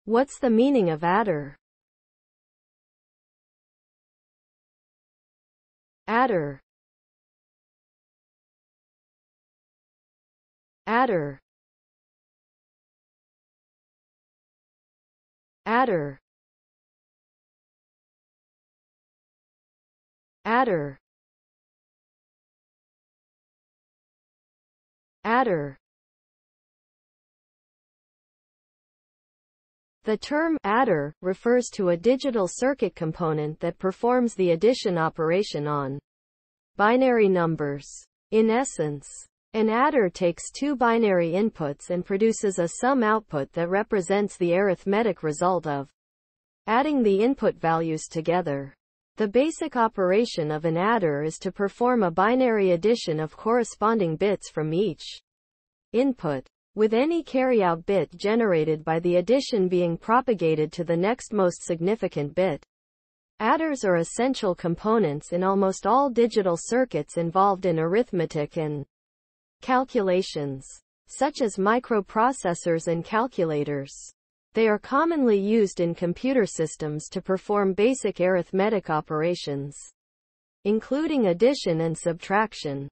What's the meaning of adder? Adder. Adder. Adder. Adder. Adder. The term adder refers to a digital circuit component that performs the addition operation on binary numbers. In essence, an adder takes two binary inputs and produces a sum output that represents the arithmetic result of adding the input values together. The basic operation of an adder is to perform a binary addition of corresponding bits from each input, with any carryout bit generated by the addition being propagated to the next most significant bit. Adders are essential components in almost all digital circuits involved in arithmetic and calculations, such as microprocessors and calculators. They are commonly used in computer systems to perform basic arithmetic operations, including addition and subtraction.